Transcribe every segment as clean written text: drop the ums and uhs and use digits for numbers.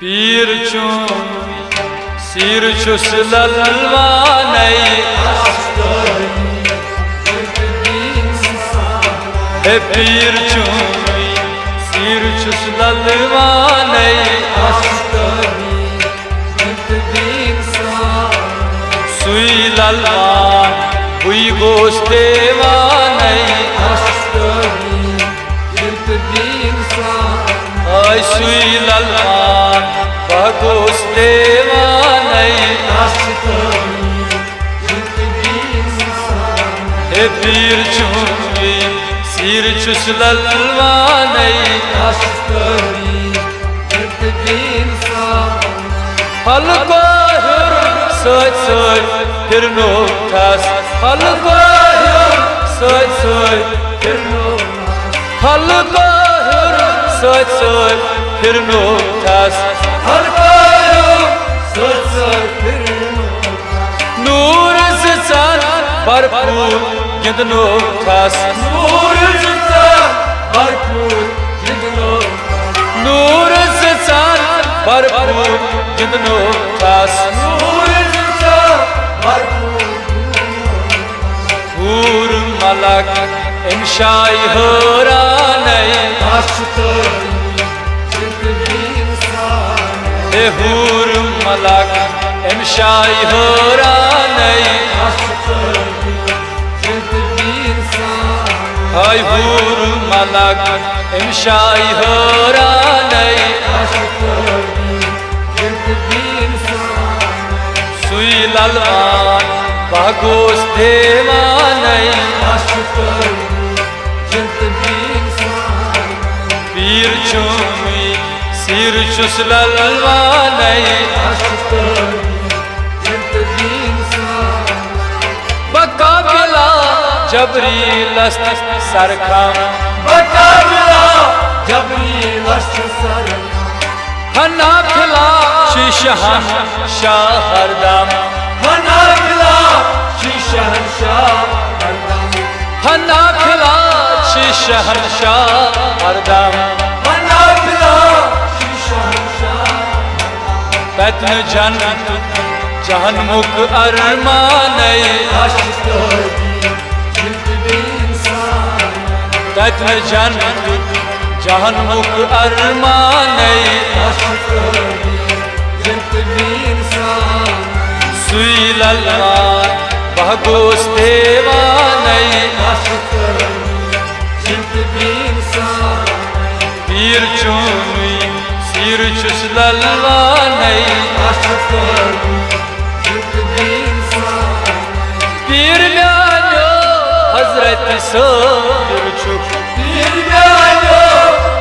पीर चू सिर छुस ललवानै हे पीर चू सिर छुस ललवानै सुई ललवान हुई गोस्तेवानै आई सुई ललवान गोस्तेवानै हे पीर चूमी सिर छुस ललवानै हल को सोच सोच फिर नो खास हल को सोच सोच फिर नो हल को सोच सोच फिर नो खास हल को सोच सोच फिर नूर से चाल भरपूर गिंदनो खास नूर से चाल भरपूर गिंदनो नूर से चाल भरपूर गिंदनो खास नूर से चाल भरपूर हूर मलक इंशाई होरानै हूर मलक इंशाई होरानै हाय हूर मलक इंशाई होरानै सुई ललवान भागोस देवानै पीर चूमी सिर छुस ललवानै बकाबिला जबरी लस्त सरखम बकाबिला जबरी लस्त सरखम हना खिला शीशहन शाह हरदम हना खिला शीशहन शाह हरदम हना खिला शीशहन शाह हरदम हना खिला पत्न जन्नत जहन्मुख अरमानै पत्न जन्नत जहन्मुख अरमानै सुई ललवान बहगोस देवानै पीर चूमी सिर छुस ललवानै पीर म्यानो हजरत सोर छुक पीर म्यानो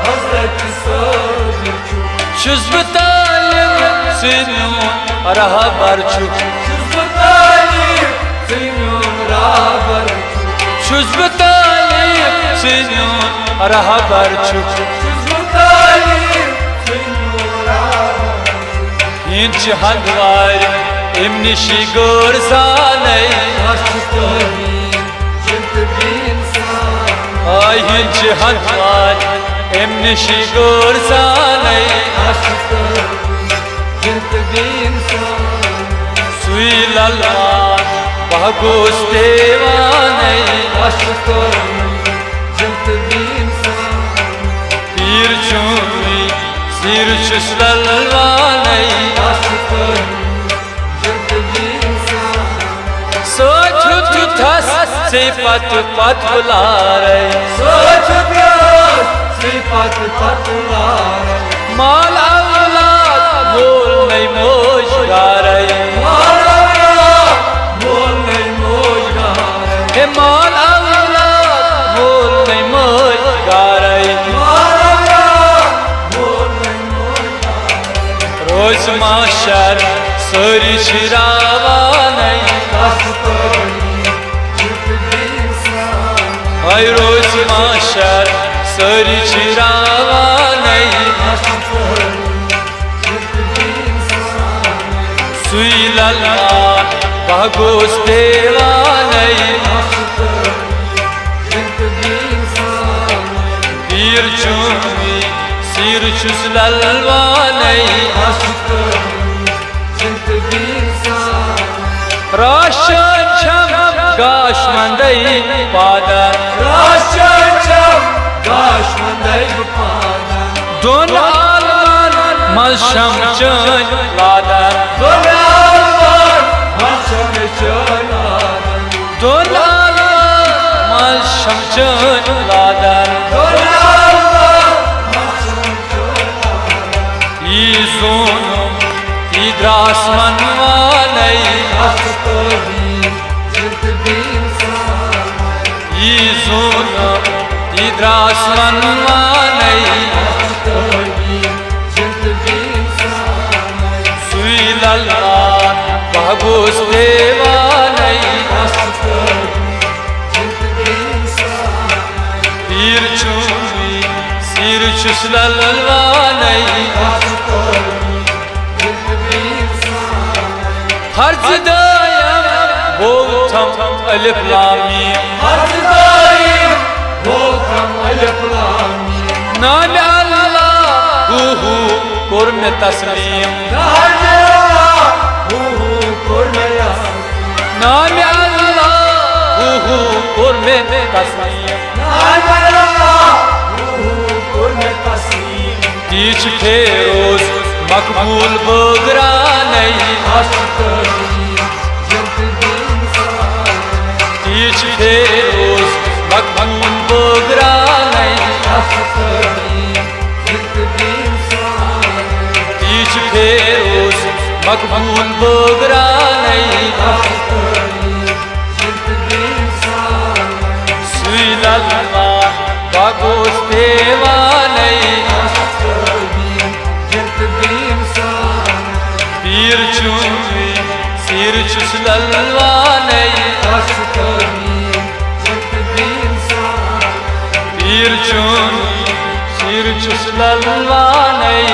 हजरत सोर छुक छुस तालिम सिन्यून रहबर छुक छुस तालिम सिन्यून रहबर छुस तालिम सिन्यून रहबर छुक हिंच हंदवार इमनिशी गोरसानै आई हिंच हंदवार इमनिशी गोरसानै सुई ललवान बहगोस देवानै पीर चूमी सिर छुस ललवानै सोच थस से पत बुलारै सोच से पत बुलारै माल औलाद मोल नहीं मोज गारै माल औलाद मोल नहीं मोज गारै हे माल औलाद मोल नहीं मोज गारै रोज माशर सोरी शिरावानै हाय रोज माशर सोरी शिरावानै सुई ललवान बहगोस देवानै पीर चूमी सिर छुस ललवानै Raşın çam gaş mandayı padan Raşın çam gaş mandayı padan Don alman malşam çön ladan Don alman malşam çön ladan Don alman malşam çön ladan Don alman malşam çön ladan İzunum idrasman vanay Astovim ciltbim sanay İzunum idrasman vanay Astovim ciltbim sanay Suylallan bahgus devanay Astovim ciltbim sanay Bir çumi sir çüslalvanay Astovim ciltbim sanay Harcdayam boğtam alif lamim Hazırdayım Volkan alif lamim Nami Allah hu kurme taslim Nâne Allah Hu kurme yazım Nami Allah hu kurme taslim Nâne Allah Hu kurme taslim Diç feroz makbul bıgranay Astovim ciltbim sanay Diç feroz makbul bıgranay Astovim ciltbim sanay Diç feroz makbul bıgranay Astovim ciltbim sanay Suylallan bahgus devanay Astovim ciltbim sanay Bir çumi sir çüslalvanay Astovim ciltbim sanay Bir çumi sir çüslalvanay